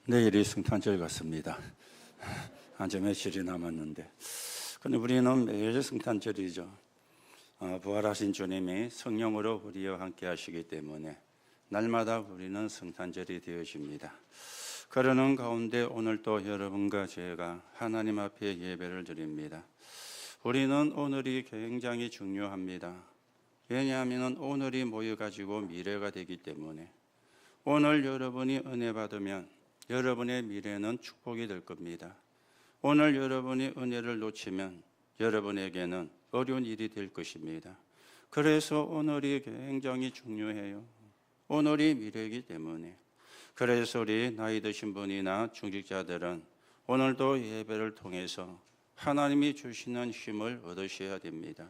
내일이 성탄절 같습니다. 한참 며칠이 남았는데, 근데 우리는 매일 성탄절이죠. 부활하신 주님이 성령으로 우리와 함께 하시기 때문에 날마다 우리는 성탄절이 되어집니다. 그러는 가운데 오늘도 여러분과 제가 하나님 앞에 예배를 드립니다. 우리는 오늘이 굉장히 중요합니다. 왜냐하면 오늘이 모여가지고 미래가 되기 때문에, 오늘 여러분이 은혜 받으면 여러분의 미래는 축복이 될 겁니다. 오늘 여러분이 은혜를 놓치면 여러분에게는 어려운 일이 될 것입니다. 그래서 오늘이 굉장히 중요해요. 오늘이 미래이기 때문에. 그래서 우리 나이 드신 분이나 중직자들은 오늘도 예배를 통해서 하나님이 주시는 힘을 얻으셔야 됩니다.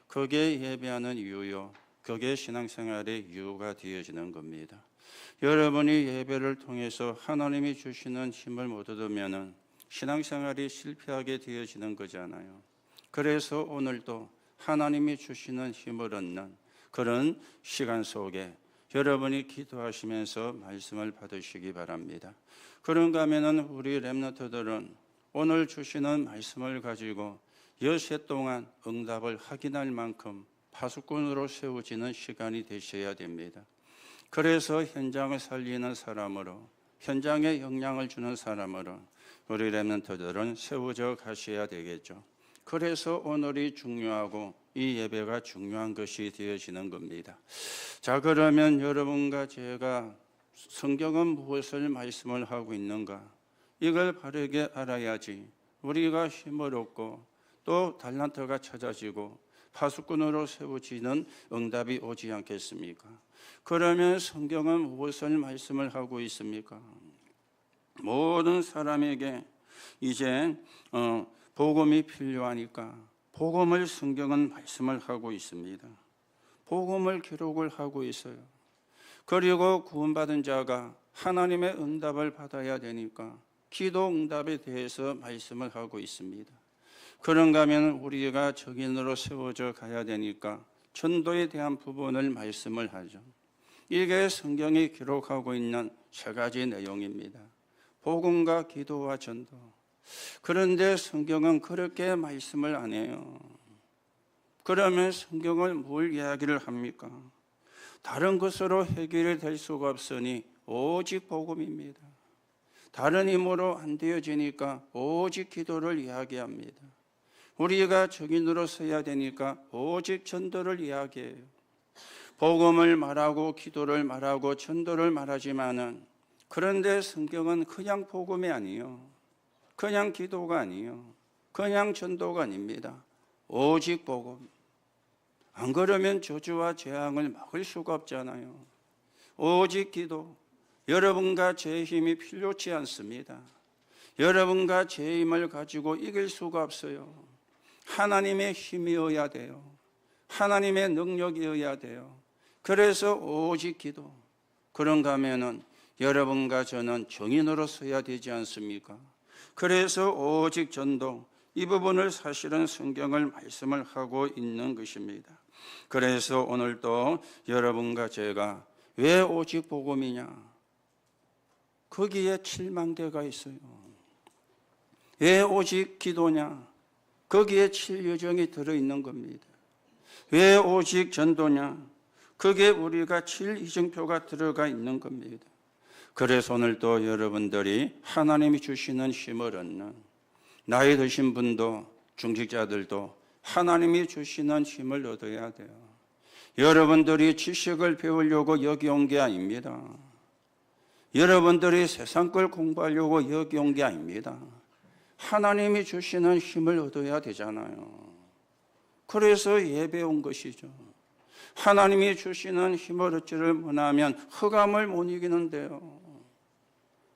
그게 예배하는 이유요, 그게 신앙생활의 이유가 되어지는 겁니다. 여러분이 예배를 통해서 하나님이 주시는 힘을 못 얻으면 신앙생활이 실패하게 되어지는 거잖아요. 그래서 오늘도 하나님이 주시는 힘을 얻는 그런 시간 속에 여러분이 기도하시면서 말씀을 받으시기 바랍니다. 그런가 하면 우리 렘넌트들은 오늘 주시는 말씀을 가지고 여세 동안 응답을 확인할 만큼 파수꾼으로 세워지는 시간이 되셔야 됩니다. 그래서 현장을 살리는 사람으로, 현장에 영향을 주는 사람으로 우리 렘넌트들은 세워져 가셔야 되겠죠. 그래서 오늘이 중요하고 이 예배가 중요한 것이 되어지는 겁니다. 자, 그러면 여러분과 제가 성경은 무엇을 말씀을 하고 있는가, 이걸 바르게 알아야지 우리가 힘을 얻고 또 달란트가 찾아지고 파수꾼으로 세워지는 응답이 오지 않겠습니까? 그러면 성경은 무엇을 말씀을 하고 있습니까? 모든 사람에게 이제 복음이 필요하니까 복음을 성경은 말씀을 하고 있습니다. 복음을 기록을 하고 있어요. 그리고 구원받은 자가 하나님의 응답을 받아야 되니까 기도 응답에 대해서 말씀을 하고 있습니다. 그런가 하면 우리가 적인으로 세워져 가야 되니까 전도에 대한 부분을 말씀을 하죠. 이게 성경이 기록하고 있는 세 가지 내용입니다. 복음과 기도와 전도. 그런데 성경은 그렇게 말씀을 안 해요. 그러면 성경은 뭘 이야기를 합니까? 다른 것으로 해결이 될 수가 없으니 오직 복음입니다. 다른 힘으로 안 되어지니까 오직 기도를 이야기합니다. 우리가 적인으로 서야 되니까 오직 전도를 이야기해요. 복음을 말하고 기도를 말하고 전도를 말하지만은, 그런데 성경은 그냥 복음이 아니에요. 그냥 기도가 아니에요. 그냥 전도가 아닙니다. 오직 복음. 안 그러면 저주와 재앙을 막을 수가 없잖아요. 오직 기도. 여러분과 제 힘이 필요치 않습니다. 여러분과 제 힘을 가지고 이길 수가 없어요. 하나님의 힘이어야 돼요. 하나님의 능력이어야 돼요. 그래서 오직 기도. 그런가 하면은 여러분과 저는 정인으로 서야 되지 않습니까? 그래서 오직 전도, 이 부분을 사실은 성경을 말씀을 하고 있는 것입니다. 그래서 오늘도 여러분과 제가 왜 오직 복음이냐? 거기에 7망대가 있어요. 왜 오직 기도냐? 거기에 7여정이 들어있는 겁니다. 왜 오직 전도냐? 거기에 우리가 7이정표가 들어가 있는 겁니다. 그래서 오늘도 여러분들이 하나님이 주시는 힘을 얻는, 나이 드신 분도 중직자들도 하나님이 주시는 힘을 얻어야 돼요. 여러분들이 지식을 배우려고 여기 온 게 아닙니다. 여러분들이 세상 걸 공부하려고 여기 온 게 아닙니다. 하나님이 주시는 힘을 얻어야 되잖아요. 그래서 예배 온 것이죠. 하나님이 주시는 힘을 얻지를 못하면 흑암을 못 이기는데요.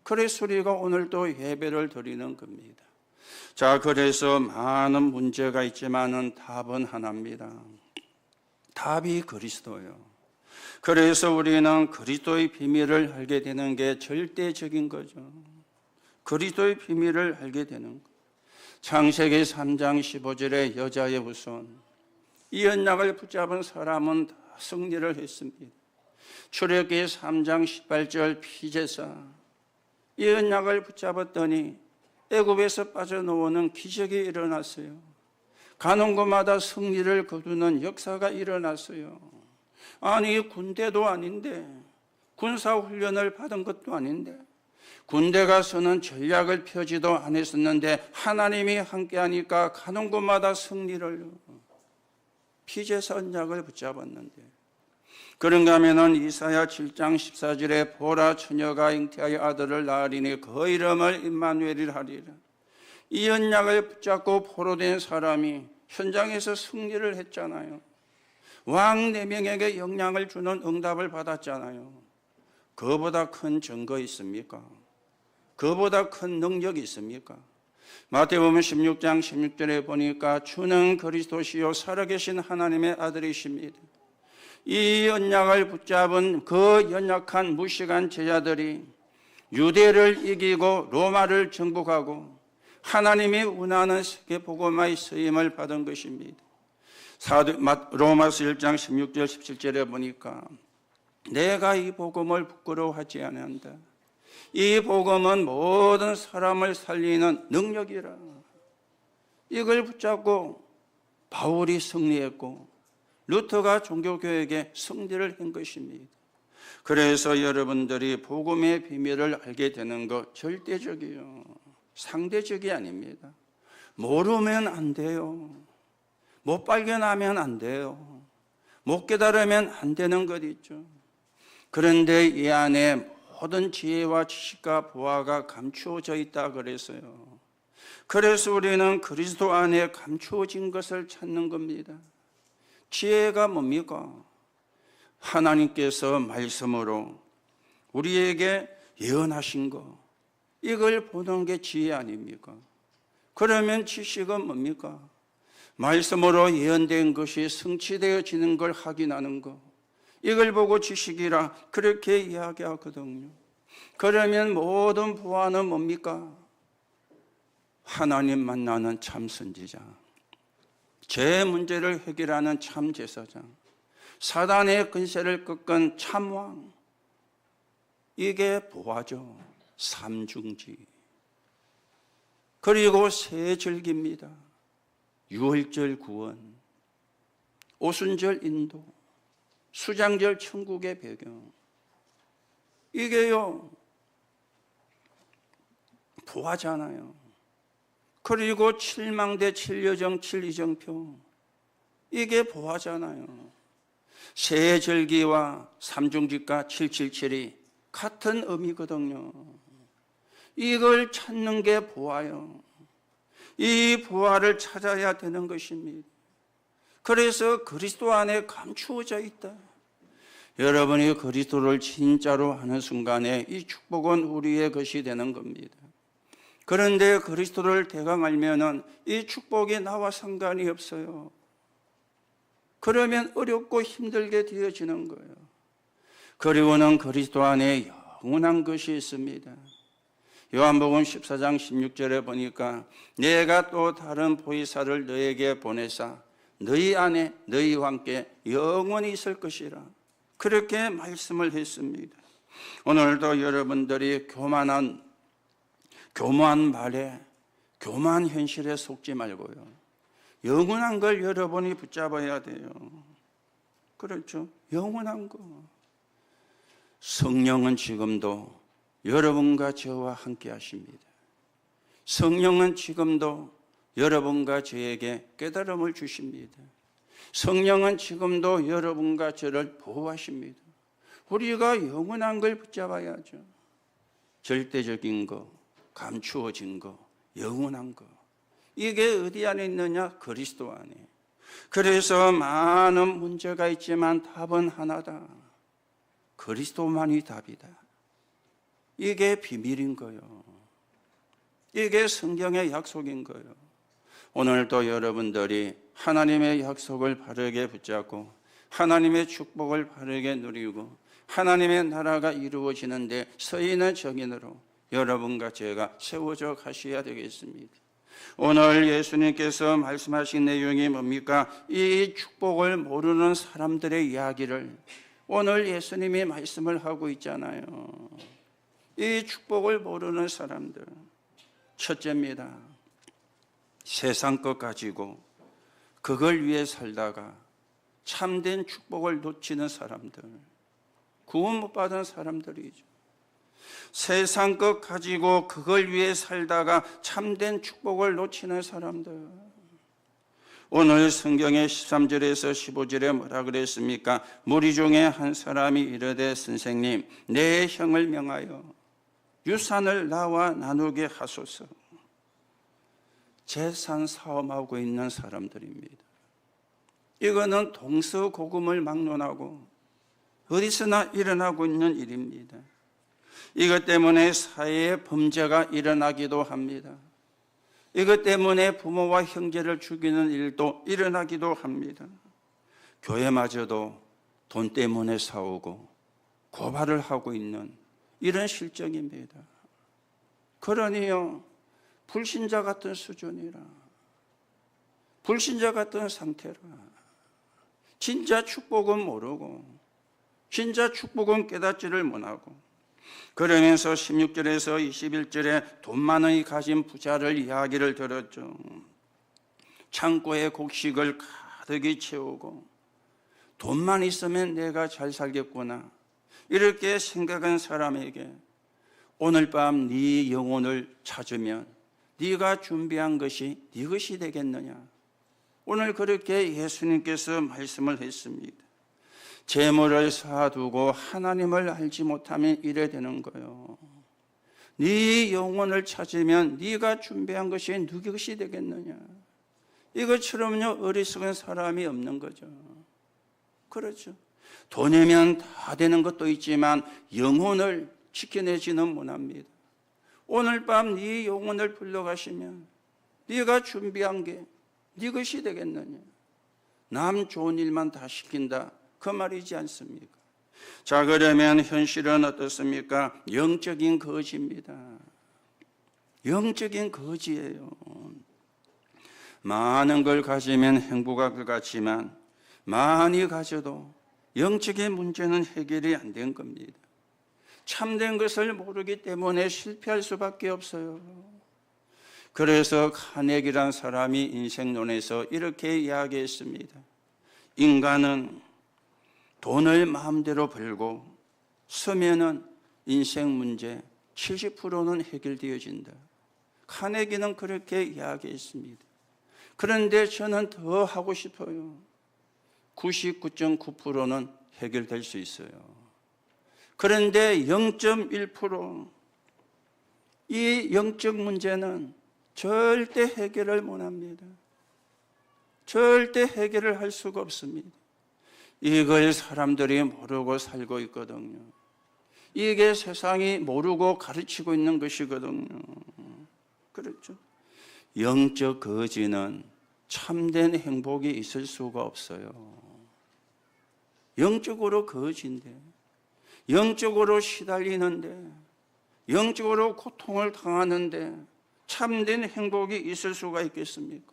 그래서 우리가 오늘도 예배를 드리는 겁니다. 자, 그래서 많은 문제가 있지만은 답은 하나입니다. 답이 그리스도예요. 그래서 우리는 그리스도의 비밀을 알게 되는 게 절대적인 거죠. 그리스도의 비밀을 알게 되는 것. 창세기 3장 15절에 여자의 후손, 이 언약을 붙잡은 사람은 다 승리를 했습니다. 출애굽기 3장 18절 피제사, 이 언약을 붙잡았더니 애굽에서 빠져나오는 기적이 일어났어요. 가는 곳마다 승리를 거두는 역사가 일어났어요. 아니, 군대도 아닌데, 군사훈련을 받은 것도 아닌데, 군대 가서는 전략을 펴지도 않았었는데 하나님이 함께하니까 가는 곳마다 승리를, 피제사 언약을 붙잡았는데, 그런가 하면은 이사야 7장 14절에 보라, 처녀가 잉태하여 아들을 낳으리니 그 이름을 임마누엘이라 하리라. 이 언약을 붙잡고 포로된 사람이 현장에서 승리를 했잖아요. 왕 4명에게 영향을 주는 응답을 받았잖아요. 그보다 큰 증거 있습니까? 그보다 큰 능력이 있습니까? 마태복음 16장 16절에 보니까 주는 그리스도시요 살아계신 하나님의 아들이십니다. 이 언약을 붙잡은 그 연약한 무식한 제자들이 유대를 이기고 로마를 정복하고 하나님이 원하는 세계복음화의 쓰임을 받은 것입니다. 로마서 1장 16절 17절에 보니까 내가 이 복음을 부끄러워하지 않는다. 이 복음은 모든 사람을 살리는 능력이라. 이걸 붙잡고 바울이 승리했고 루터가 종교교회에게 승리를 한 것입니다. 그래서 여러분들이 복음의 비밀을 알게 되는 것 절대적이요, 상대적이 아닙니다. 모르면 안 돼요. 못 발견하면 안 돼요. 못 깨달으면 안 되는 것 있죠. 그런데 이 안에 모든 지혜와 지식과 보화가 감추어져 있다 그랬어요. 그래서 우리는 그리스도 안에 감추어진 것을 찾는 겁니다. 지혜가 뭡니까? 하나님께서 말씀으로 우리에게 예언하신 거, 이걸 보는 게 지혜 아닙니까? 그러면 지식은 뭡니까? 말씀으로 예언된 것이 성취되어지는 걸 확인하는 거, 이걸 보고 지식이라 그렇게 이야기하거든요. 그러면 모든 보화는 뭡니까? 하나님 만나는 참 선지자, 제 문제를 해결하는 참 제사장, 사단의 근세를 꺾은 참왕, 이게 보화죠. 삼중지. 그리고 세 절기입니다. 유월절 구원, 오순절 인도, 수장절 천국의 배경, 이게요 보화잖아요. 그리고 칠망대, 칠여정, 칠이정표, 이게 보화잖아요. 세 절기와 삼중직과 777이 같은 의미거든요. 이걸 찾는 게 보화요. 이 보화를 찾아야 되는 것입니다. 그래서 그리스도 안에 감추어져 있다. 여러분이 그리스도를 진짜로 하는 순간에 이 축복은 우리의 것이 되는 겁니다. 그런데 그리스도를 대강 알면은 이 축복이 나와 상관이 없어요. 그러면 어렵고 힘들게 되어지는 거예요. 그리고는 그리스도 안에 영원한 것이 있습니다. 요한복음 14장 16절에 보니까 내가 또 다른 보혜사를 너에게 보내사 너희 안에 너희와 함께 영원히 있을 것이라, 그렇게 말씀을 했습니다. 오늘도 여러분들이 교묘한 말에, 교묘한 현실에 속지 말고요, 영원한 걸 여러분이 붙잡아야 돼요. 그렇죠? 영원한 거. 성령은 지금도 여러분과 저와 함께 하십니다. 성령은 지금도 여러분과 저에게 깨달음을 주십니다. 성령은 지금도 여러분과 저를 보호하십니다. 우리가 영원한 걸 붙잡아야죠. 절대적인 거, 감추어진 거, 영원한 거, 이게 어디 안에 있느냐? 그리스도 안에. 그래서 많은 문제가 있지만 답은 하나다. 그리스도만이 답이다. 이게 비밀인 거예요. 이게 성경의 약속인 거예요. 오늘도 여러분들이 하나님의 약속을 바르게 붙잡고 하나님의 축복을 바르게 누리고 하나님의 나라가 이루어지는데 서 있는 정인으로 여러분과 제가 세워져 가셔야 되겠습니다. 오늘 예수님께서 말씀하신 내용이 뭡니까? 이 축복을 모르는 사람들의 이야기를 오늘 예수님이 말씀을 하고 있잖아요. 이 축복을 모르는 사람들, 첫째입니다. 세상 것 가지고 그걸 위해 살다가 참된 축복을 놓치는 사람들, 구원 못 받은 사람들이죠. 세상 것 가지고 그걸 위해 살다가 참된 축복을 놓치는 사람들. 오늘 성경의 13절에서 15절에 뭐라 그랬습니까? 무리 중에 한 사람이 이르되 선생님, 내 형을 명하여 유산을 나와 나누게 하소서. 재산 사업하고 있는 사람들입니다. 이거는 동서고금을 막론하고 어디서나 일어나고 있는 일입니다. 이것 때문에 사회에 범죄가 일어나기도 합니다. 이것 때문에 부모와 형제를 죽이는 일도 일어나기도 합니다. 교회마저도 돈 때문에 싸우고 고발을 하고 있는 이런 실정입니다. 그러니요, 불신자 같은 수준이라, 불신자 같은 상태라, 진짜 축복은 모르고 진짜 축복은 깨닫지를 못하고, 그러면서 16절에서 21절에 돈 많이 가진 부자를 이야기를 들었죠. 창고에 곡식을 가득히 채우고 돈만 있으면 내가 잘 살겠구나 이렇게 생각한 사람에게 오늘 밤 네 영혼을 찾으면 네가 준비한 것이 네 것이 되겠느냐. 오늘 그렇게 예수님께서 말씀을 했습니다. 재물을 쌓아두고 하나님을 알지 못하면 이래 되는 거예요. 네 영혼을 찾으면 네가 준비한 것이 네 것이 되겠느냐. 이것처럼요 어리석은 사람이 없는 거죠. 그렇죠. 돈이면 다 되는 것도 있지만 영혼을 지켜내지는 못합니다. 오늘 밤 네 영혼을 불러가시면 네가 준비한 게 네 것이 되겠느냐. 남 좋은 일만 다 시킨다 그 말이지 않습니까? 자, 그러면 현실은 어떻습니까? 영적인 거지입니다. 영적인 거지예요. 많은 걸 가지면 행복할 것 같지만 많이 가져도 영적인 문제는 해결이 안 된 겁니다. 참된 것을 모르기 때문에 실패할 수밖에 없어요. 그래서 카네기란 사람이 인생론에서 이렇게 이야기했습니다. 인간은 돈을 마음대로 벌고 쓰면은 인생 문제 70%는 해결되어진다. 카네기는 그렇게 이야기했습니다. 그런데 저는 더 하고 싶어요. 99.9%는 해결될 수 있어요. 그런데 0.1% 이 영적 문제는 절대 해결을 못합니다. 절대 해결을 할 수가 없습니다. 이걸 사람들이 모르고 살고 있거든요. 이게 세상이 모르고 가르치고 있는 것이거든요. 그렇죠. 영적 거지는 참된 행복이 있을 수가 없어요. 영적으로 거지인데, 영적으로 시달리는데, 영적으로 고통을 당하는데 참된 행복이 있을 수가 있겠습니까?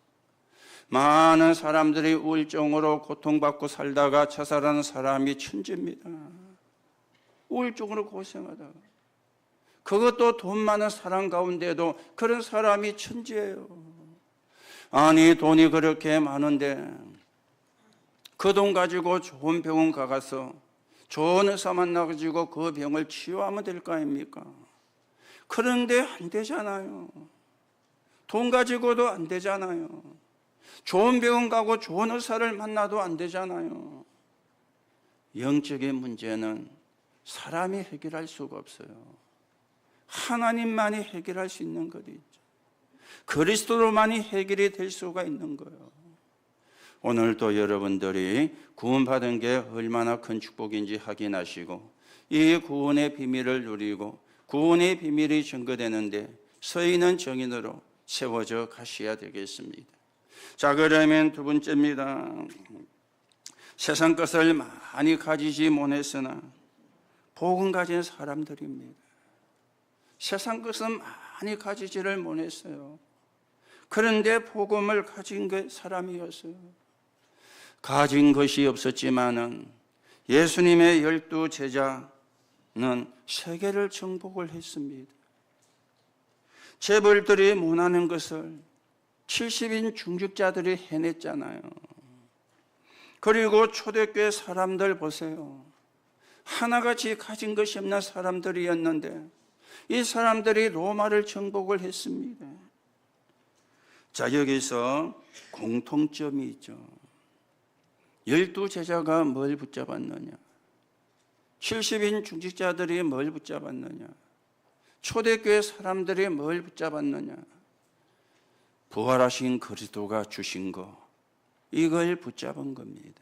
많은 사람들이 우울증으로 고통받고 살다가 자살하는 사람이 천재입니다. 우울증으로 고생하다가, 그것도 돈 많은 사람 가운데도 그런 사람이 천재예요. 아니, 돈이 그렇게 많은데 그 돈 가지고 좋은 병원 가서 좋은 의사 만나가지고 그 병을 치유하면 될 거 아닙니까? 그런데 안 되잖아요. 돈 가지고도 안 되잖아요. 좋은 병원 가고 좋은 의사를 만나도 안 되잖아요. 영적인 문제는 사람이 해결할 수가 없어요. 하나님만이 해결할 수 있는 것이죠. 그리스도로만이 해결이 될 수가 있는 거예요. 오늘도 여러분들이 구원받은 게 얼마나 큰 축복인지 확인하시고 이 구원의 비밀을 누리고 구원의 비밀이 증거되는데 서 있는 정인으로 세워져 가셔야 되겠습니다. 자, 그러면 두 번째입니다. 세상 것을 많이 가지지 못했으나 복음 가진 사람들입니다. 세상 것은 많이 가지지를 못했어요. 그런데 복음을 가진 게 사람이었어요. 가진 것이 없었지만은 예수님의 12 제자 세계를 정복을 했습니다. 재벌들이 못하는 것을 70인 중직자들이 해냈잖아요. 그리고 초대교회 사람들 보세요. 하나같이 가진 것이 없는 사람들이었는데 이 사람들이 로마를 정복을 했습니다. 자, 여기서 공통점이 있죠. 12제자가 뭘 붙잡았느냐? 70인 중직자들이 뭘 붙잡았느냐? 초대교회 사람들이 뭘 붙잡았느냐? 부활하신 그리스도가 주신 거, 이걸 붙잡은 겁니다.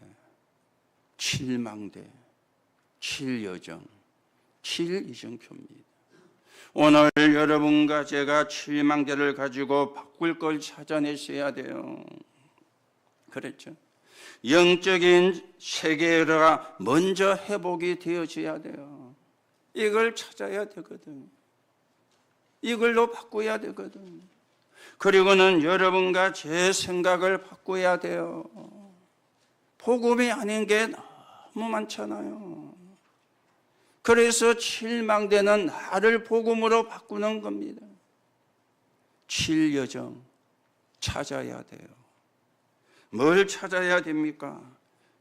7망대, 7여정, 7이정표입니다. 오늘 여러분과 제가 7망대를 가지고 바꿀 걸 찾아내셔야 돼요. 그랬죠? 영적인 세계가 먼저 회복이 되어져야 돼요. 이걸 찾아야 되거든. 이걸로 바꿔야 되거든. 그리고는 여러분과 제 생각을 바꿔야 돼요. 복음이 아닌 게 너무 많잖아요. 그래서 7망대는 나를 복음으로 바꾸는 겁니다. 7여정 찾아야 돼요. 뭘 찾아야 됩니까?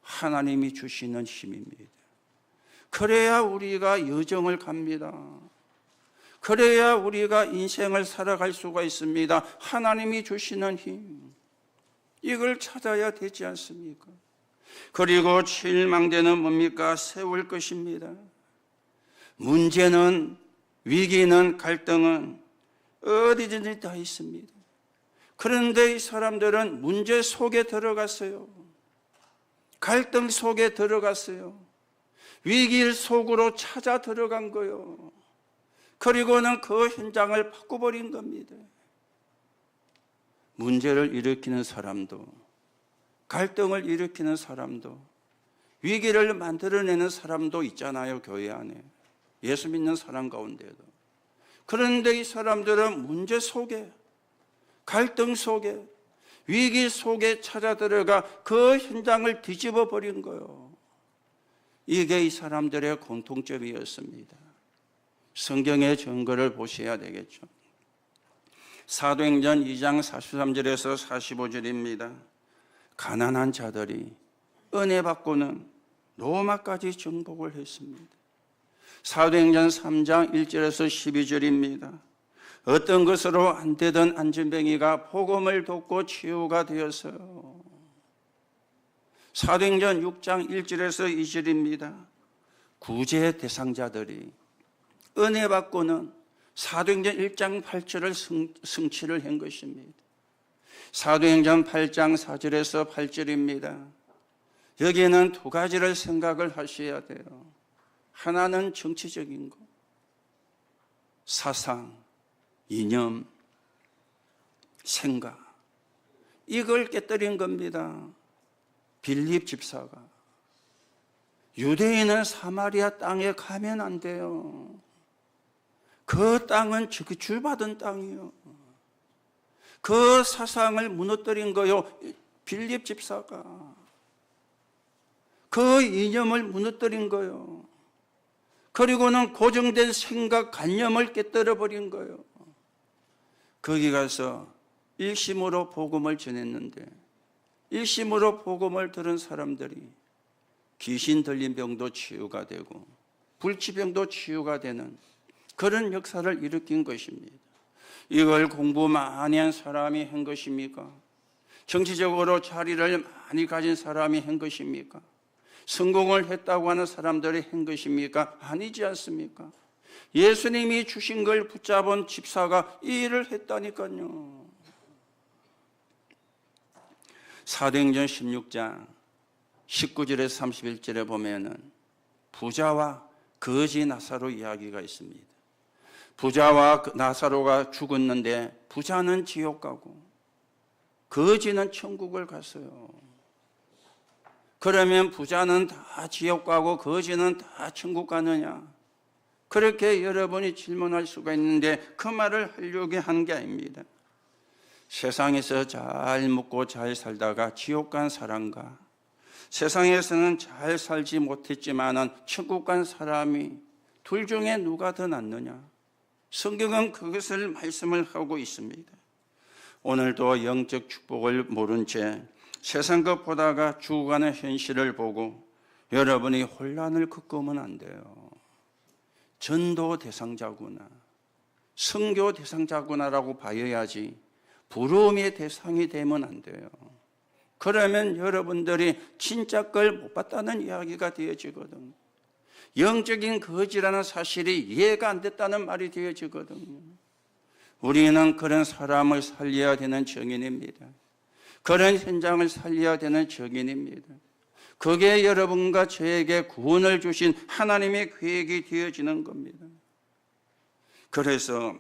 하나님이 주시는 힘입니다. 그래야 우리가 여정을 갑니다. 그래야 우리가 인생을 살아갈 수가 있습니다. 하나님이 주시는 힘, 이걸 찾아야 되지 않습니까? 그리고 7망대는 뭡니까? 세울 것입니다. 문제는, 위기는, 갈등은 어디든지 다 있습니다. 그런데 이 사람들은 문제 속에 들어갔어요. 갈등 속에 들어갔어요. 위기 속으로 찾아 들어간 거예요. 그리고는 그 현장을 바꿔버린 겁니다. 문제를 일으키는 사람도, 갈등을 일으키는 사람도, 위기를 만들어내는 사람도 있잖아요, 교회 안에. 예수 믿는 사람 가운데도. 그런데 이 사람들은 문제 속에, 갈등 속에, 위기 속에 찾아 들어가 그 현장을 뒤집어 버린 거예요. 이게 이 사람들의 공통점이었습니다. 성경의 증거를 보셔야 되겠죠. 사도행전 2장 43절에서 45절입니다. 가난한 자들이 은혜 받고는 로마까지 정복을 했습니다. 사도행전 3장 1절에서 12절입니다. 어떤 것으로 안 되던 안진뱅이가 복음을 돕고 치유가 되었어요. 사도행전 6장 1절에서 2절입니다. 구제 대상자들이 은혜 받고는 사도행전 1장 8절을 성취를 한 것입니다. 사도행전 8장 4절에서 8절입니다. 여기에는 두 가지를 생각을 하셔야 돼요. 하나는 정치적인 것, 사상, 이념, 생각, 이걸 깨뜨린 겁니다. 빌립 집사가 유대인은 사마리아 땅에 가면 안 돼요. 그 땅은 줄받은 땅이요. 그 사상을 무너뜨린 거요. 빌립 집사가 그 이념을 무너뜨린 거요. 그리고는 고정된 생각, 관념을 깨뜨려 버린 거예요. 거기 가서 일심으로 복음을 전했는데 일심으로 복음을 들은 사람들이 귀신 들린 병도 치유가 되고 불치병도 치유가 되는 그런 역사를 일으킨 것입니다. 이걸 공부 많이 한 사람이 한 것입니까? 정치적으로 자리를 많이 가진 사람이 한 것입니까? 성공을 했다고 하는 사람들이 한 것입니까? 아니지 않습니까? 예수님이 주신 걸 붙잡은 집사가 이 일을 했다니까요. 사도행전 16장 19절에서 31절에 보면은 부자와 거지 나사로 이야기가 있습니다. 부자와 나사로가 죽었는데 부자는 지옥 가고 거지는 천국을 갔어요. 그러면 부자는 다 지옥 가고 거지는 다 천국 가느냐? 그렇게 여러분이 질문할 수가 있는데 그 말을 하려고 한 게 아닙니다. 세상에서 잘 먹고 잘 살다가 지옥 간 사람과 세상에서는 잘 살지 못했지만은 천국 간 사람이 둘 중에 누가 더 낫느냐? 성경은 그것을 말씀을 하고 있습니다. 오늘도 영적 축복을 모른 채 세상 것 보다가 죽어가는 현실을 보고 여러분이 혼란을 겪으면 안 돼요. 전도 대상자구나, 선교 대상자구나라고 봐야지 부러움의 대상이 되면 안 돼요. 그러면 여러분들이 진짜 걸 못 봤다는 이야기가 되어지거든요. 영적인 거지라는 사실이 이해가 안 됐다는 말이 되어지거든요. 우리는 그런 사람을 살려야 되는 증인입니다. 그런 현장을 살려야 되는 증인입니다. 그게 여러분과 저에게 구원을 주신 하나님의 계획이 되어지는 겁니다. 그래서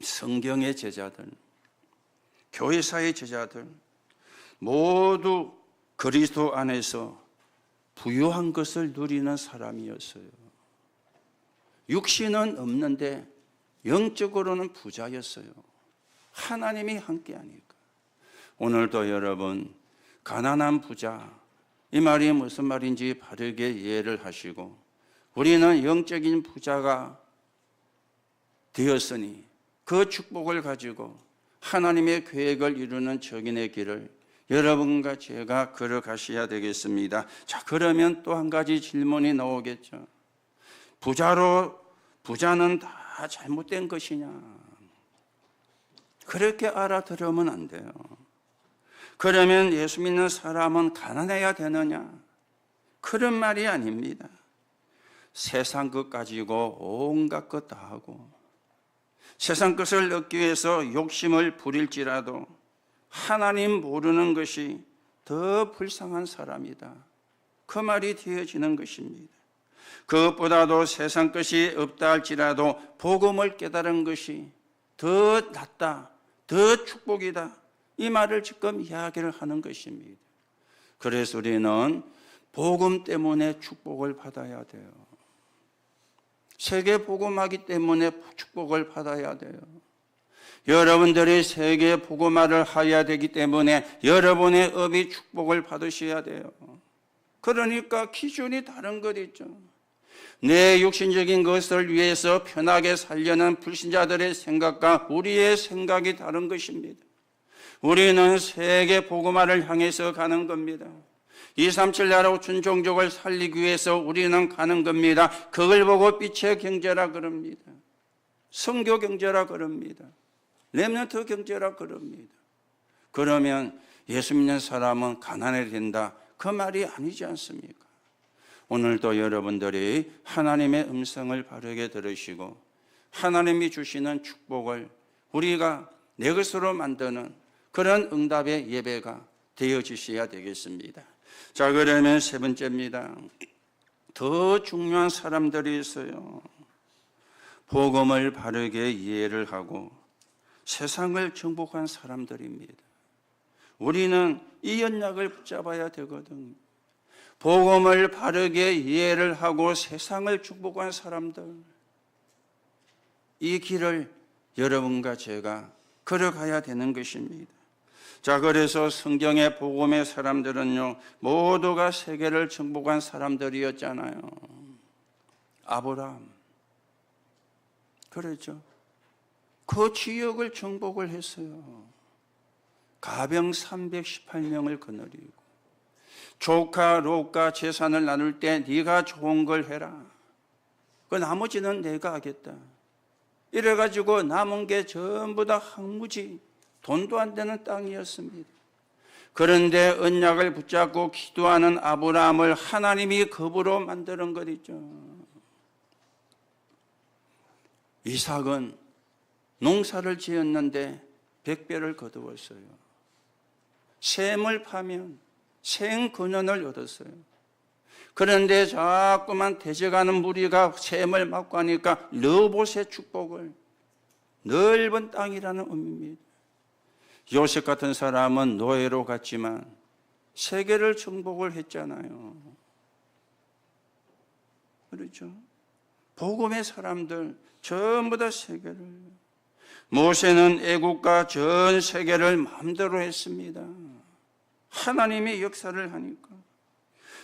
성경의 제자들, 교회사의 제자들 모두 그리스도 안에서 부유한 것을 누리는 사람이었어요. 육신은 없는데 영적으로는 부자였어요. 하나님이 함께하니까. 오늘도 여러분, 가난한 부자, 이 말이 무슨 말인지 바르게 이해를 하시고, 우리는 영적인 부자가 되었으니 그 축복을 가지고 하나님의 계획을 이루는 적인의 길을 여러분과 제가 걸어가셔야 되겠습니다. 자, 그러면 또 한 가지 질문이 나오겠죠. 부자는 다 잘못된 것이냐? 그렇게 알아들으면 안 돼요. 그러면 예수 믿는 사람은 가난해야 되느냐? 그런 말이 아닙니다. 세상 것 가지고 온갖 것 다 하고 세상 것을 얻기 위해서 욕심을 부릴지라도 하나님 모르는 것이 더 불쌍한 사람이다. 그 말이 되어지는 것입니다. 그것보다도 세상 것이 없다 할지라도 복음을 깨달은 것이 더 낫다, 더 축복이다. 이 말을 지금 이야기를 하는 것입니다. 그래서 우리는 복음 때문에 축복을 받아야 돼요. 세계 복음하기 때문에 축복을 받아야 돼요. 여러분들이 세계 복음화를 해야 되기 때문에 여러분의 업이 축복을 받으셔야 돼요. 그러니까 기준이 다른 것 있죠. 내 육신적인 것을 위해서 편하게 살려는 불신자들의 생각과 우리의 생각이 다른 것입니다. 우리는 세계 복음화를 향해서 가는 겁니다. 237 나라 준종족을 살리기 위해서 우리는 가는 겁니다. 그걸 보고 빛의 경제라 그럽니다. 선교 경제라 그럽니다. 렘넌트 경제라 그럽니다. 그러면 예수 믿는 사람은 가난해야 된다, 그 말이 아니지 않습니까? 오늘도 여러분들이 하나님의 음성을 바르게 들으시고 하나님이 주시는 축복을 우리가 내 것으로 만드는 그런 응답의 예배가 되어주셔야 되겠습니다. 자, 그러면 세 번째입니다. 더 중요한 사람들이 있어요. 복음을 바르게 이해를 하고 세상을 정복한 사람들입니다. 우리는 이 언약을 붙잡아야 되거든요. 복음을 바르게 이해를 하고 세상을 축복한 사람들, 이 길을 여러분과 제가 걸어가야 되는 것입니다. 자, 그래서 성경의 복음의 사람들은요, 모두가 세계를 정복한 사람들이었잖아요. 아브라함, 그렇죠. 그 지역을 정복을 했어요. 가병 318명을 거느리고 조카, 롯과 재산을 나눌 때 네가 좋은 걸 해라. 그 나머지는 내가 하겠다. 이래가지고 남은 게 전부 다 황무지, 돈도 안 되는 땅이었습니다. 그런데 언약을 붙잡고 기도하는 아브라함을 하나님이 겁으로 만드는 것 있죠. 이삭은 농사를 지었는데 100배를 거두었어요. 샘을 파면 생근원을 얻었어요. 그런데 자꾸만 대적하는 무리가 샘을 막고 하니까 르봇의 축복을, 넓은 땅이라는 의미입니다. 요셉 같은 사람은 노예로 갔지만 세계를 정복을 했잖아요. 그렇죠? 복음의 사람들 전부 다 세계를, 모세는 애국과 전 세계를 마음대로 했습니다. 하나님이 역사를 하니까.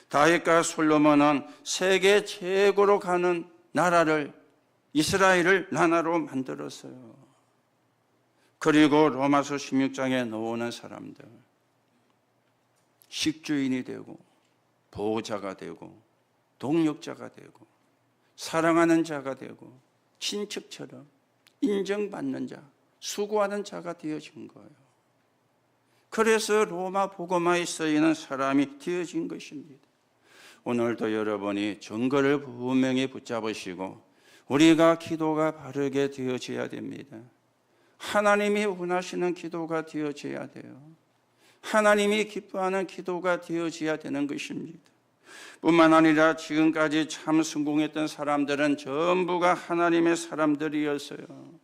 다윗과 솔로몬은 세계 최고로 가는 나라를, 이스라엘을 나라로 만들었어요. 그리고 로마서 16장에 나오는 사람들, 식주인이 되고 보호자가 되고 동력자가 되고 사랑하는 자가 되고 친척처럼 인정받는 자, 수고하는 자가 되어진 거예요. 그래서 로마 복음화에 쓰이는 사람이 되어진 것입니다. 오늘도 여러분이 증거를 분명히 붙잡으시고 우리가 기도가 바르게 되어져야 됩니다. 하나님이 원하시는 기도가 되어져야 돼요. 하나님이 기뻐하는 기도가 되어져야 되는 것입니다. 뿐만 아니라 지금까지 참 성공했던 사람들은 전부가 하나님의 사람들이었어요.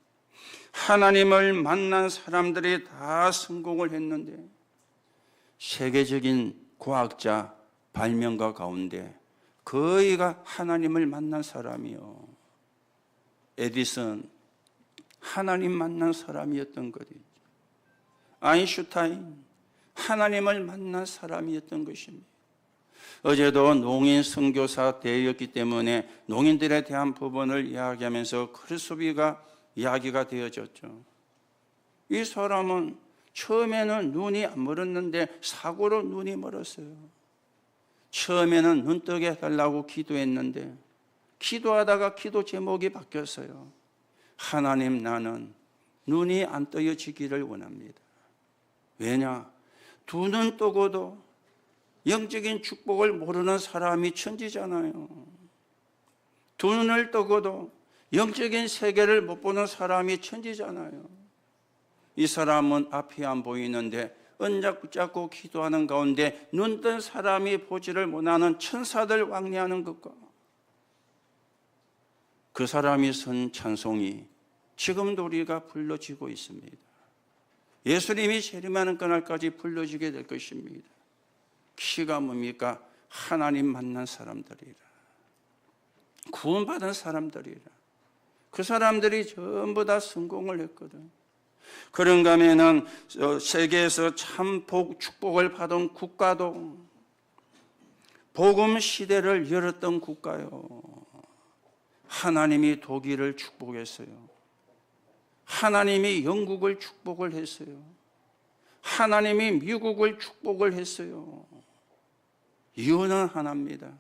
하나님을 만난 사람들이 다 성공을 했는데 세계적인 과학자 발명가 가운데 거의가 하나님을 만난 사람이요. 에디슨, 하나님 만난 사람이었던 것이죠. 아인슈타인, 하나님을 만난 사람이었던 것입니다. 어제도 농인 선교사 대회였기 때문에 농인들에 대한 부분을 이야기하면서 크루스비가 이야기가 되어졌죠. 이 사람은 처음에는 눈이 안 멀었는데 사고로 눈이 멀었어요. 처음에는 눈 뜨게 해달라고 기도했는데 기도하다가 기도 제목이 바뀌었어요. 하나님, 나는 눈이 안 떠여지기를 원합니다. 왜냐? 두 눈 뜨고도 영적인 축복을 모르는 사람이 천지잖아요. 두 눈을 뜨고도 영적인 세계를 못 보는 사람이 천지잖아요. 이 사람은 앞이 안 보이는데 언작 붙잡고 기도하는 가운데 눈 뜬 사람이 보지를 못하는 천사들 왕래하는 것과 그 사람이 선 찬송이 지금도 우리가 불러지고 있습니다. 예수님이 재림하는 그날까지 불러지게 될 것입니다. 키가 뭡니까? 하나님 만난 사람들이라, 구원받은 사람들이라. 그 사람들이 전부 다 성공을 했거든. 그런가 하면은 세계에서 참 축복을 받은 국가도 복음 시대를 열었던 국가요. 하나님이 독일을 축복했어요. 하나님이 영국을 축복을 했어요. 하나님이 미국을 축복을 했어요. 이유는 하나입니다.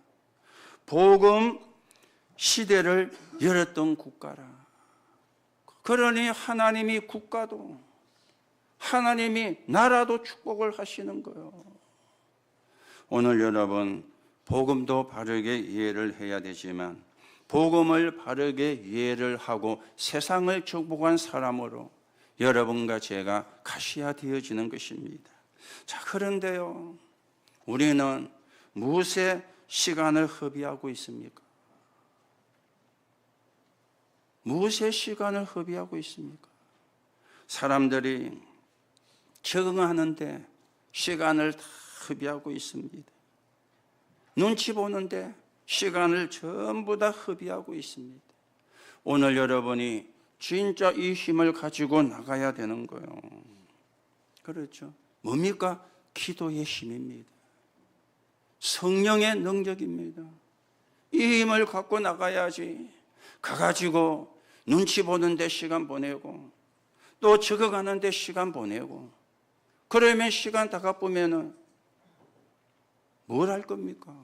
복음 시대를 열었던 국가라. 그러니 하나님이 국가도, 하나님이 나라도 축복을 하시는 거예요. 오늘 여러분, 복음도 바르게 이해를 해야 되지만 복음을 바르게 이해를 하고 세상을 축복한 사람으로 여러분과 제가 가셔야 되어지는 것입니다. 자, 그런데요, 우리는 무엇에 시간을 허비하고 있습니까? 무엇에 시간을 허비하고 있습니까? 사람들이 적응하는데 시간을 다 허비하고 있습니다. 눈치 보는데 시간을 전부 다 허비하고 있습니다. 오늘 여러분이 진짜 이 힘을 가지고 나가야 되는 거예요. 그렇죠? 뭡니까? 기도의 힘입니다. 성령의 능력입니다. 이 힘을 갖고 나가야지 가가지고 눈치 보는데 시간 보내고 또 적어가는데 시간 보내고 그러면 시간 다 갚으면 뭘 할 겁니까?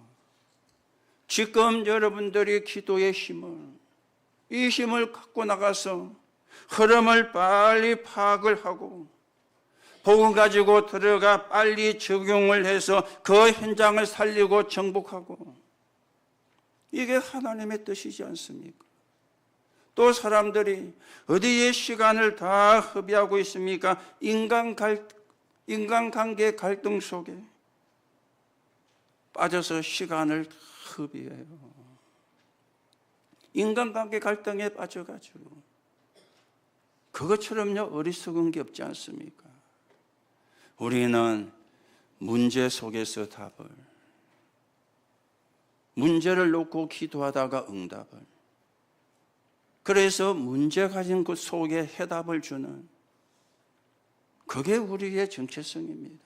지금 여러분들이 기도의 힘을, 이 힘을 갖고 나가서 흐름을 빨리 파악을 하고 복음 가지고 들어가 빨리 적용을 해서 그 현장을 살리고 정복하고, 이게 하나님의 뜻이지 않습니까? 또 사람들이 어디에 시간을 다 허비하고 있습니까? 인간관계 갈등 속에 빠져서 시간을 허비해요. 인간관계 갈등에 빠져가지고 그것처럼요 어리석은 게 없지 않습니까? 우리는 문제 속에서 답을, 문제를 놓고 기도하다가 응답을, 그래서 문제 가진 것 속에 해답을 주는, 그게 우리의 정체성입니다.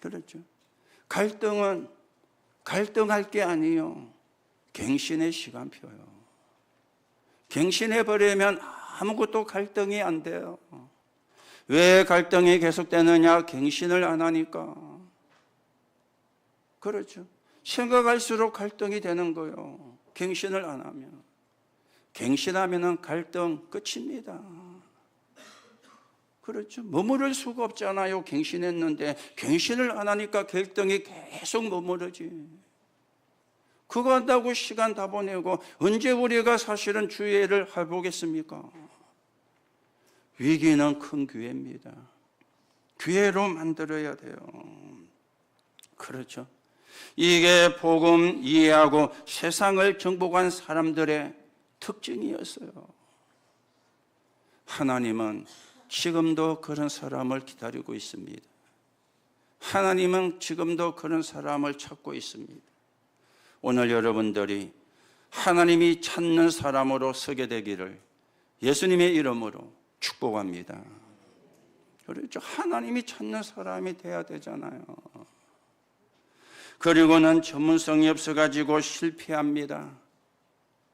그렇죠? 갈등은 갈등할 게 아니요, 갱신의 시간표요. 갱신해버리면 아무것도 갈등이 안 돼요. 왜 갈등이 계속되느냐? 갱신을 안 하니까. 그렇죠. 생각할수록 갈등이 되는 거예요. 갱신을 안 하면. 갱신하면 갈등 끝입니다. 그렇죠. 머무를 수가 없잖아요. 갱신했는데 갱신을 안 하니까 갈등이 계속 머무르지. 그거 한다고 시간 다 보내고 언제 우리가 사실은 주의를 해보겠습니까? 위기는 큰 기회입니다. 기회로 만들어야 돼요. 그렇죠. 이게 복음 이해하고 세상을 정복한 사람들의 특징이었어요. 하나님은 지금도 그런 사람을 기다리고 있습니다. 하나님은 지금도 그런 사람을 찾고 있습니다. 오늘 여러분들이 하나님이 찾는 사람으로 서게 되기를 예수님의 이름으로 축복합니다. 그렇죠. 하나님이 찾는 사람이 돼야 되잖아요. 그리고는 전문성이 없어가지고 실패합니다.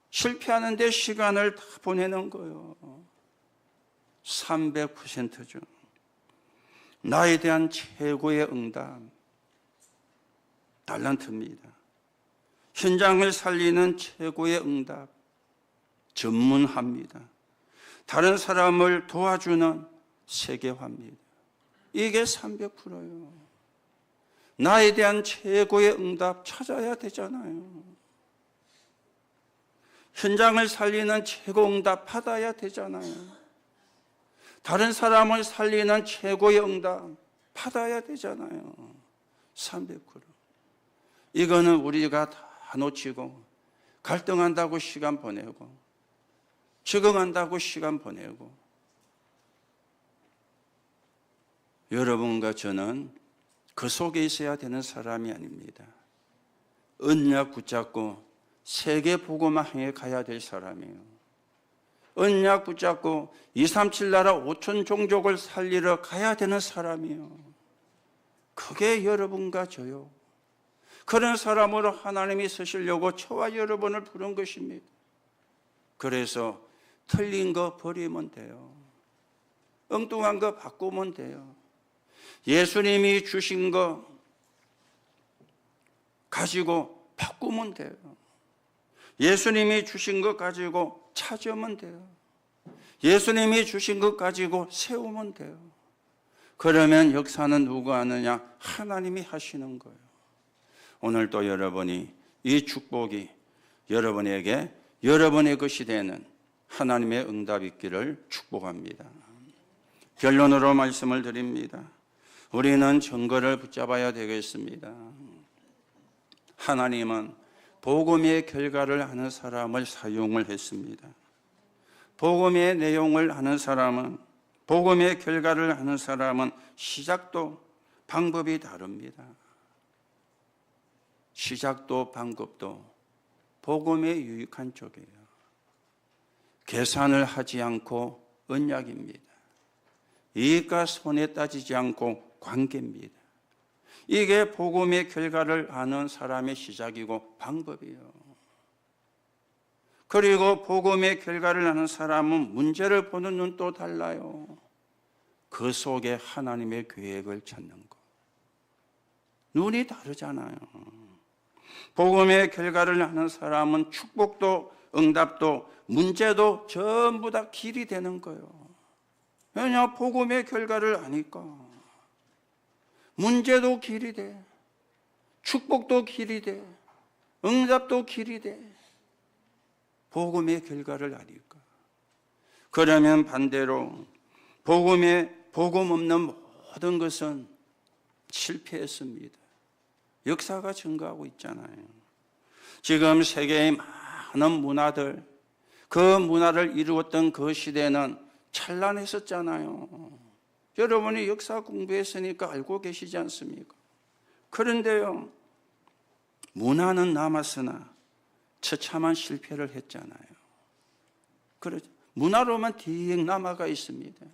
실패하는데 시간을 다 보내는 거예요. 300%죠. 나에 대한 최고의 응답, 달란트입니다. 현장을 살리는 최고의 응답, 전문합니다. 다른 사람을 도와주는 세계화입니다. 이게 300%예요. 나에 대한 최고의 응답 찾아야 되잖아요. 현장을 살리는 최고 응답 받아야 되잖아요. 다른 사람을 살리는 최고의 응답 받아야 되잖아요. 300%. 이거는 우리가 다 놓치고 갈등한다고 시간 보내고 적응한다고 시간 보내고 여러분과 저는 그 속에 있어야 되는 사람이 아닙니다. 언약 붙잡고 세계 복음화 향해 가야 될 사람이에요. 언약 붙잡고 237 나라 5천 종족을 살리러 가야 되는 사람이에요. 그게 여러분과 저요. 그런 사람으로 하나님이 쓰시려고 저와 여러분을 부른 것입니다. 그래서 틀린 거 버리면 돼요. 엉뚱한 거 바꾸면 돼요. 예수님이 주신 거 가지고 바꾸면 돼요. 예수님이 주신 것 가지고 찾으면 돼요. 예수님이 주신 것 가지고 세우면 돼요. 그러면 역사는 누가 하느냐? 하나님이 하시는 거예요. 오늘도 여러분이 이 축복이 여러분에게 여러분의 것이 되는 하나님의 응답이 있기를 축복합니다. 결론으로 말씀을 드립니다. 우리는 증거를 붙잡아야 되겠습니다. 하나님은 복음의 결과를 아는 사람을 사용을 했습니다. 복음의 내용을 아는 사람은, 복음의 결과를 아는 사람은 시작도 방법이 다릅니다. 시작도 방법도 복음에 유익한 쪽이에요. 계산을 하지 않고 언약입니다. 이익과 손해 따지지 않고 관계입니다. 이게 복음의 결과를 아는 사람의 시작이고 방법이에요. 그리고 복음의 결과를 아는 사람은 문제를 보는 눈도 달라요. 그 속에 하나님의 계획을 찾는 것. 눈이 다르잖아요. 복음의 결과를 아는 사람은 축복도 응답도 문제도 전부 다 길이 되는 거예요. 왜냐? 복음의 결과를 아니까. 문제도 길이 돼. 축복도 길이 돼. 응답도 길이 돼. 복음의 결과를 아니까. 그러면 반대로 복음 없는 모든 것은 실패했습니다. 역사가 증거하고 있잖아요. 지금 세계의 많은 문화들, 그 문화를 이루었던 그 시대는 찬란했었잖아요. 여러분이 역사 공부했으니까 알고 계시지 않습니까? 그런데요, 문화는 남았으나 처참한 실패를 했잖아요. 그렇죠. 문화로만 딩 남아가 있습니다.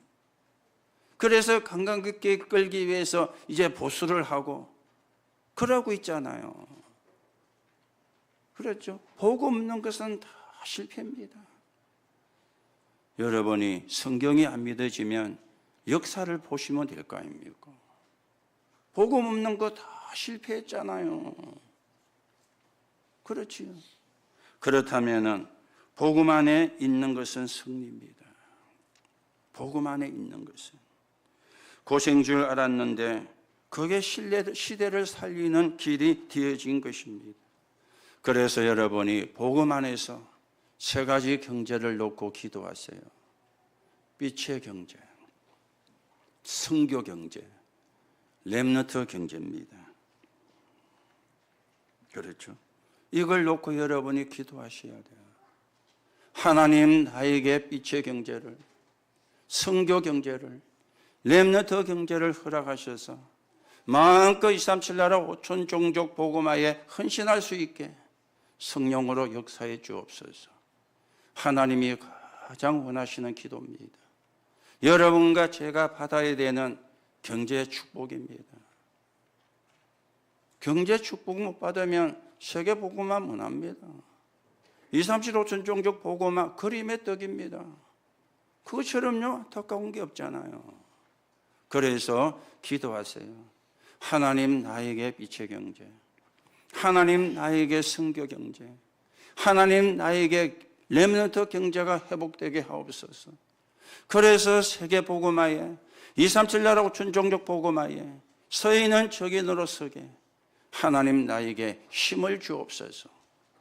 그래서 관광객 끌기 위해서 이제 보수를 하고 그러고 있잖아요. 그렇죠? 복음 없는 것은 다 실패입니다. 여러분이 성경이 안 믿어지면 역사를 보시면 될 거 아닙니까? 복음 없는 거 다 실패했잖아요. 그렇지요. 그렇다면 복음 안에 있는 것은 승리입니다. 복음 안에 있는 것은 고생 줄 알았는데 그게 시대를 살리는 길이 되어진 것입니다. 그래서 여러분이 복음 안에서 세 가지 경제를 놓고 기도하세요. 빛의 경제, 선교 경제, 렘넌트 경제입니다. 그렇죠? 이걸 놓고 여러분이 기도하셔야 돼요. 하나님 나에게 빛의 경제를, 선교 경제를, 렘넌트 경제를 허락하셔서 마음껏 237 나라 5천 종족 복음화에 헌신할 수 있게 성령으로 역사해 주옵소서. 하나님이 가장 원하시는 기도입니다. 여러분과 제가 받아야 되는 경제 축복입니다. 경제 축복 못 받으면 세계 복음화 못합니다. 237 5천 종족 복음화 그림의 떡입니다. 그것처럼요 안타까운 게 없잖아요. 그래서 기도하세요. 하나님 나에게 빛의 경제, 하나님 나에게 선교 경제, 하나님 나에게 렘넌트 경제가 회복되게 하옵소서. 그래서 세계 복음화에 237 나라 5천 종족 복음화에 서인은 적인으로 서게 하나님 나에게 힘을 주옵소서.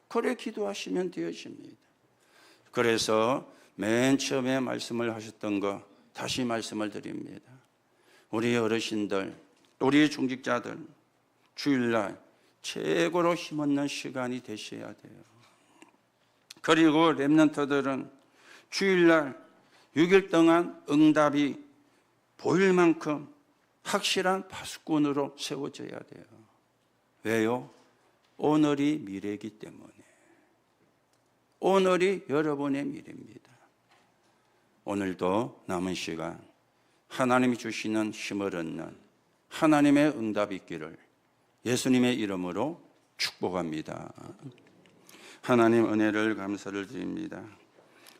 그래 기도하시면 되어집니다. 그래서 맨 처음에 말씀을 하셨던 거 다시 말씀을 드립니다. 우리 어르신들, 우리 중직자들 주일날 최고로 힘없는 시간이 되셔야 돼요. 그리고 렘넌트들은 주일날 6일 동안 응답이 보일 만큼 확실한 파수꾼으로 세워져야 돼요. 왜요? 오늘이 미래이기 때문에. 오늘이 여러분의 미래입니다. 오늘도 남은 시간 하나님이 주시는 힘을 얻는 하나님의 응답이 있기를 예수님의 이름으로 축복합니다. 하나님 은혜를 감사를 드립니다.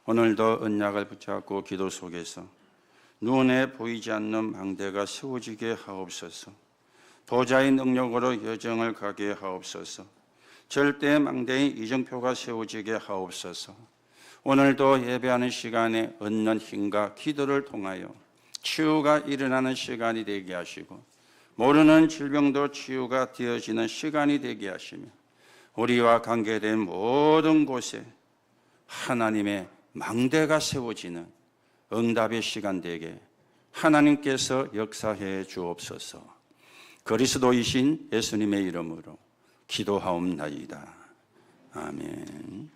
오늘도 언약을 붙잡고 기도 속에서 눈에 보이지 않는 망대가 세워지게 하옵소서. 보좌의 능력으로 여정을 가게 하옵소서. 절대 망대의 이정표가 세워지게 하옵소서. 오늘도 예배하는 시간에 얻는 힘과 기도를 통하여 치유가 일어나는 시간이 되게 하시고 모르는 질병도 치유가 되어지는 시간이 되게 하시며 우리와 관계된 모든 곳에 하나님의 망대가 세워지는 응답의 시간 되게 하나님께서 역사해 주옵소서. 그리스도이신 예수님의 이름으로 기도하옵나이다. 아멘.